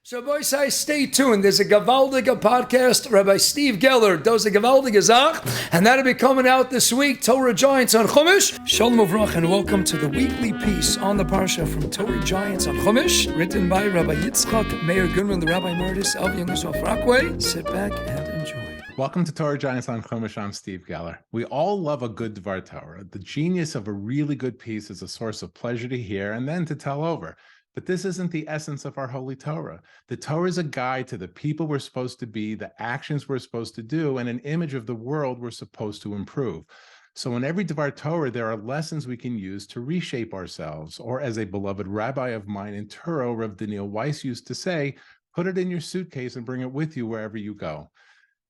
So, boys, stay tuned. There's a gewaldige podcast. Rabbi Steve Geller does a gewaldige Zach, and that'll be coming out this week. Torah Giants on Chumash. Shalom Uvrach, and welcome to the weekly piece on the Parsha from Torah Giants on Chumash, written by Rabbi Meir Goodman, the Rabbi Emeritus of Youngstown Rockaway. Sit back and enjoy. Welcome to Torah Giants on Chumash. I'm Steve Geller. We all love a good D'var Torah. The genius of a really good piece is a source of pleasure to hear and then to tell over. But this isn't the essence of our Holy Torah. The Torah is a guide to the people we're supposed to be, the actions we're supposed to do, and an image of the world we're supposed to improve. So in every D'var Torah, there are lessons we can use to reshape ourselves, or as a beloved rabbi of mine in Truro, Rav Daniel Weiss, used to say, put it in your suitcase and bring it with you wherever you go.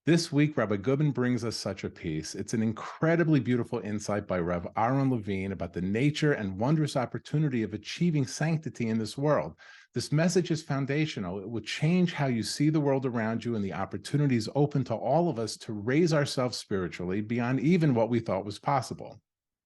This week, Rabbi Goodman brings us such a piece. It's an incredibly beautiful insight by Rav Aaron Levine about the nature and wondrous opportunity of achieving sanctity in this world. This message is foundational. It will change how you see the world around you and the opportunities open to all of us to raise ourselves spiritually beyond even what we thought was possible.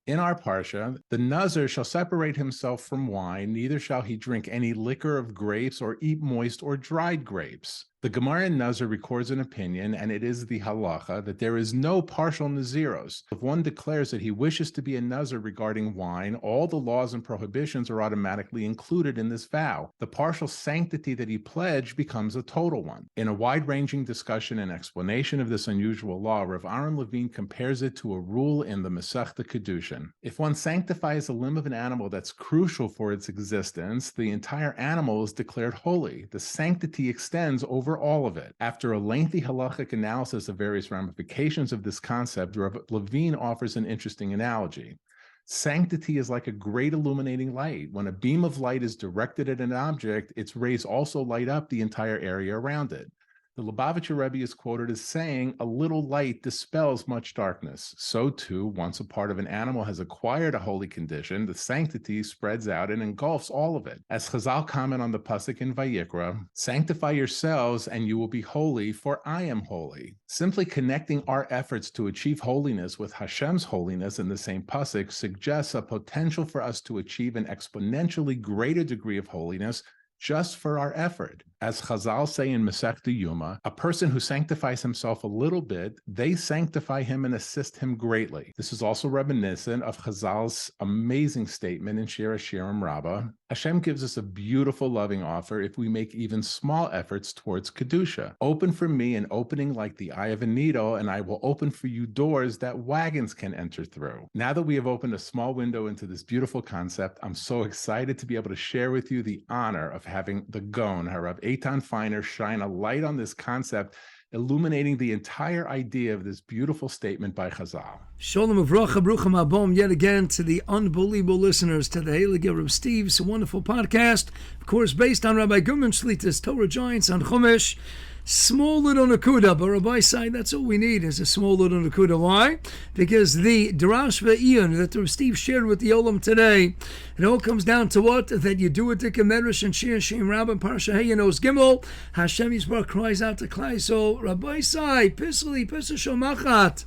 In our Parsha, the Nazir shall separate himself from wine, neither shall he drink any liquor of grapes or eat moist or dried grapes. The Gemara in Nazir records an opinion, and it is the halacha, that there is no partial naziros. If one declares that he wishes to be a Nazir regarding wine, all the laws and prohibitions are automatically included in this vow. The partial sanctity that he pledged becomes a total one. In a wide-ranging discussion and explanation of this unusual law, Rav Aaron Levine compares it to a rule in the Masechta Kedushin. If one sanctifies a limb of an animal that's crucial for its existence, the entire animal is declared holy. The sanctity extends over all of it. After a lengthy halachic analysis of various ramifications of this concept, Rav Levine offers an interesting analogy. Sanctity is like a great illuminating light. When a beam of light is directed at an object, its rays also light up the entire area around it. The Lubavitcher Rebbe is quoted as saying, a little light dispels much darkness. So too, once a part of an animal has acquired a holy condition, the sanctity spreads out and engulfs all of it. As Chazal comment on the pasuk in Vayikra, sanctify yourselves and you will be holy, for I am holy. Simply connecting our efforts to achieve holiness with Hashem's holiness in the same pasuk suggests a potential for us to achieve an exponentially greater degree of holiness just for our effort. As Chazal say in Masechta Yuma, a person who sanctifies himself a little bit, they sanctify him and assist him greatly. This is also reminiscent of Chazal's amazing statement in Shir Hashirim Rabbah. Hashem gives us a beautiful loving offer if we make even small efforts towards Kedusha. Open for me an opening like the eye of a needle, and I will open for you doors that wagons can enter through. Now that we have opened a small window into this beautiful concept, I'm so excited to be able to share with you the honor of having the Goan, HaRav Eytan Feiner, shine a light on this concept, illuminating the entire idea of this beautiful statement by Chazal. Shalom Uvracha, Bruchim Abom, yet again to the unbelievable listeners to the Heilige Rav Steve's wonderful podcast, of course based on Rabbi Goodman Shlita's Torah Giants on Chumash. Small little nakuda, but Rabbi side, that's all we need is a small little nakuda. Why? Because the HaRav Eytan that Rav Steve shared with the Olam today, it all comes down to what? That you do it to Kemedrash and Shir Shem Rabbah Parsha Heyanos Gimel. Hashem Yisbarach cries out to Klai. So Rabbi side, Pisli, Pisa Shomachat.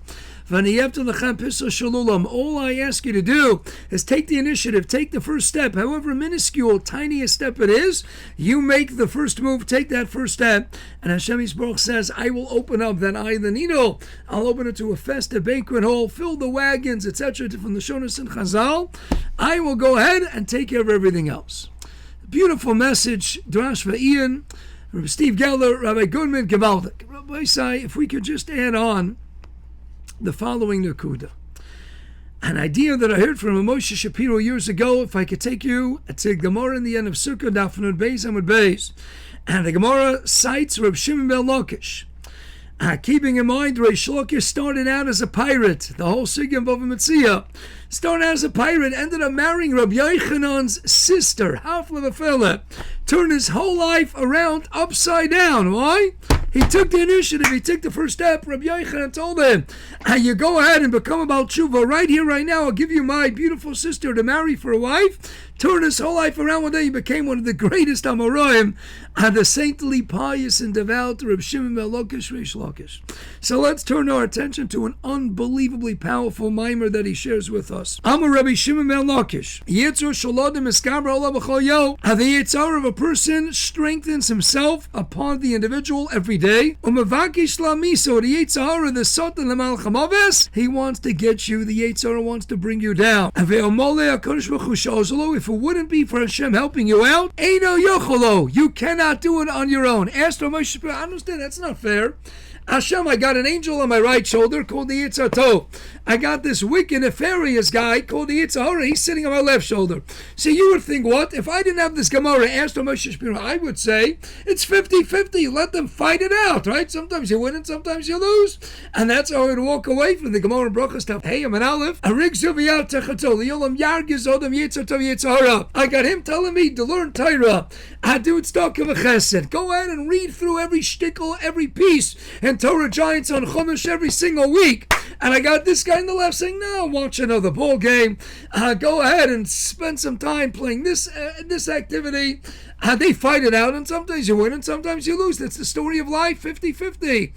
All I ask you to do is take the initiative, take the first step, however minuscule, tiniest step it is. You make the first move, take that first step, and Hashem Yisbarach says, I will open up that eye, the needle. I'll open it to a festive banquet hall, fill the wagons, etc. from the Shonas and Chazal. I will go ahead and take care of everything else. Beautiful message, D'var Torah, Rabbi Steve Geller, Rabbi Goodman, Gewaldik. Rabbi Sai, if we could just add on the following nakuda. An idea that I heard from Moshe Shapiro years ago, if I could take you to Gemara in the end of Sukkah, Daf Nun Beis Amud Beis. And the Gemara cites Reb Shimon ben Lakish. Keeping in mind, Reish Lakish started out as a pirate. The whole Sigim Bava Metzia started out as a pirate, ended up marrying Rabbi Yochanan's sister, Hafla V'Fela. Turned his whole life around upside down. Why? He took the initiative. He took the first step. Rabbi Yochanan told him, you go ahead and become a Baal Tshuva right here, right now. I'll give you my beautiful sister to marry for a wife. turned his whole life around. One day he became one of the greatest Amoraim, the saintly, pious, and devout Reb Shimon ben Lakish Reish Lakish. So let's turn our attention to an unbelievably powerful mimer that he shares with us. Amar Rabbi Shimon ben Lakish, Yitzur Shalodim Eskabra Olah B'chol Yom. The Yitzhar of a person strengthens himself upon the individual every day. Umavakish Lamiso, the Yitzhar, the Satan Lemal Chamaves, he wants to get you, the Yitzhar wants to bring you down. If it wouldn't be for Hashem helping you out, Eino Yocholo, you cannot do it on your own. Ask Moshe, I understand, that's not fair. Hashem, I got an angel on my right shoulder called the Yitzhar Tov. I got this wicked, nefarious guy called the Yitzhar Hara. He's sitting on my left shoulder. So you would think, what? If I didn't have this Gemara, asked Moshe Shapiro, I would say it's 50-50. Let them fight it out, right? Sometimes you win and sometimes you lose. And that's how I would walk away from the Gemara and Bracha stuff. Hey, I'm an Aleph. I got him telling me to learn Torah. I do it stuck of a chesed. Go ahead and read through every shtickle, every piece, and Torah Giants on Chumash every single week. And I got this guy in the left saying, no, I want you to know the ball game. Go ahead and spend some time playing this activity. They fight it out, and sometimes you win and sometimes you lose. That's the story of life, 50-50.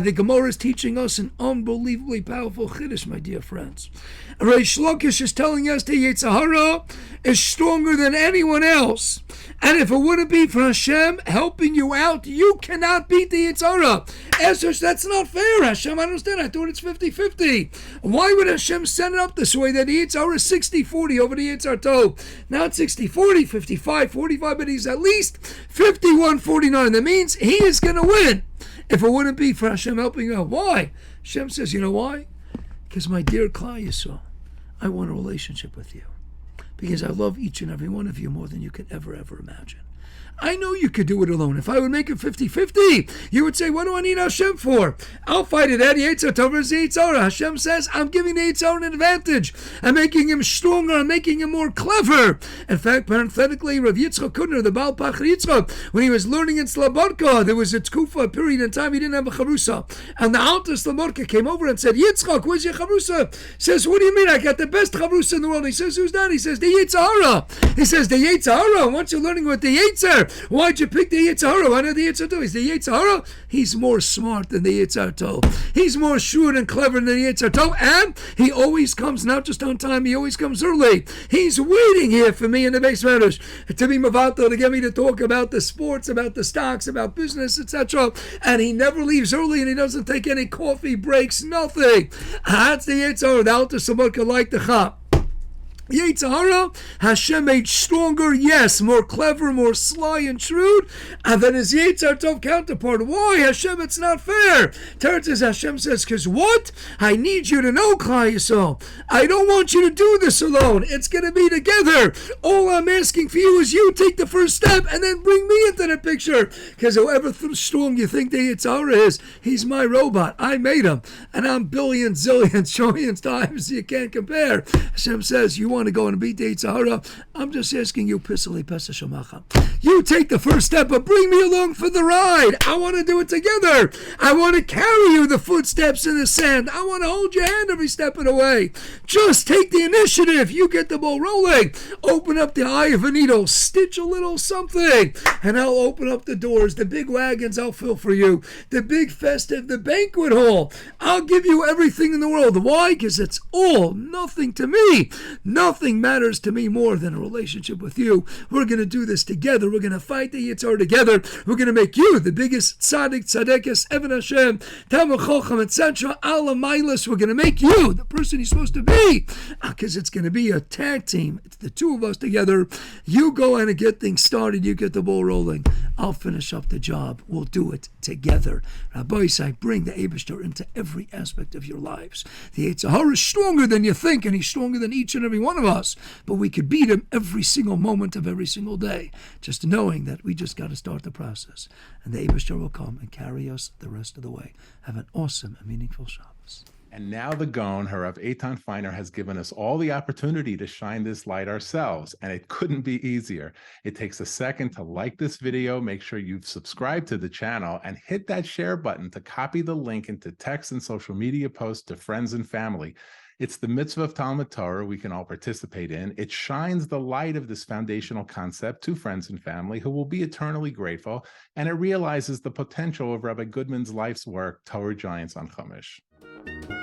The Gemara is teaching us an unbelievably powerful chiddush, my dear friends. Reish Lakish is telling us the Yitzhar Hara is stronger than anyone else. And if it wouldn't be for Hashem helping you out, you cannot beat the Yitzhar Hara. Answers, that's not fair, Hashem. I understand. I thought it's 50-50. Why would Hashem set it up this way that the Yitzhar Hara is 60-40 over the Yitzhar Tov? Not 60-40, 55-45, but he's at least 51-49. That means he is going to win if it wouldn't be for Hashem helping you out. Why? Hashem says, you know why? Because my dear Klal Yisrael, I want a relationship with you. Because I love each and every one of you more than you could ever imagine. I know you could do it alone. If I would make it 50-50, you would say, what do I need Hashem for? I'll fight it at Yitzhar Tov versus Yitzhar. Hashem says, I'm giving the Yitzhar an advantage. I'm making him stronger. I'm making him more clever. In fact, parenthetically, Rav Yitzchak Kudner, the Baal Pachar Yitzchak, when he was learning in Slabodka, there was a tkufa, a period in time he didn't have a charusa. And the Alter Slabodka came over and said, Yitzchak, where's your charusa? He says, what do you mean? I got the best charusa in the world. He says, who's that? He says, the Yitzhar Hara. He says, the Yitzhar Hara. Once you're learning with the Yitzhar, why'd you pick the Yitzhar Hara? Why not the Yitzhar Tov? He's the Yitzhar Hara. He's more smart than the Yitzhar Tov. He's more shrewd and clever than the Yitzhar Tov. And he always comes not just on time, he always comes early. He's waiting here for me in the base matters to be mavato, to get me to talk about the sports, about the stocks, about business, etc. And he never leaves early and he doesn't take any coffee breaks, nothing. That's the Yitzhar Hara. The Alter Samotka like the Chap. Yitzhar Hara, Hashem made stronger, yes, more clever, more sly and shrewd, and then his Yitzhar Tov counterpart. Why, Hashem, it's not fair. Teretz says, Hashem says, because what? I need you to know, Klal Yisrael, I don't want you to do this alone. It's going to be together. All I'm asking for you is you take the first step and then bring me into the picture, because however strong you think the Yitzhar Hara is, he's my robot. I made him, and I'm billions, zillions, trillions times you can't compare. Hashem says, you want to go and beat the Yitzhar Hara? I'm just asking you, Pisali Pesa Shamacha. You take the first step, but bring me along for the ride. I want to do it together. I want to carry you the footsteps in the sand. I want to hold your hand every step of the way. Just take the initiative. You get the ball rolling. Open up the eye of a needle. Stitch a little something. And I'll open up the doors. The big wagons I'll fill for you. The big festive, the banquet hall. I'll give you everything in the world. Why? Because it's all nothing to me. Nothing matters to me more than a relationship with you. We're going to do this together. We're going to fight the Yitzhar together. We're going to make you the biggest tzaddik, tzaddikis, Even Hashem, Talmud Chacham, etc. Ala Milas. We're going to make you the person you're supposed to be. Because it's going to be a tag team. It's the two of us together. You go in and get things started. You get the ball rolling. I'll finish up the job. We'll do it together. Rabbi Yisai, bring the Eibishter into every aspect of your lives. The Yitzhar Hara is stronger than you think, and he's stronger than each and every one of us. But we could beat him every single moment of every single day. Just knowing that we just got to start the process. And the Eibishter will come and carry us the rest of the way. Have an awesome and meaningful Shabbos. And now the Goan, HaRav Eytan Feiner, has given us all the opportunity to shine this light ourselves, and it couldn't be easier. It takes a second to like this video, make sure you've subscribed to the channel, and hit that share button to copy the link into text and social media posts to friends and family. It's the mitzvah of Talmud Torah we can all participate in. It shines the light of this foundational concept to friends and family who will be eternally grateful, and it realizes the potential of Rabbi Goodman's life's work, Torah Giants on Chumash.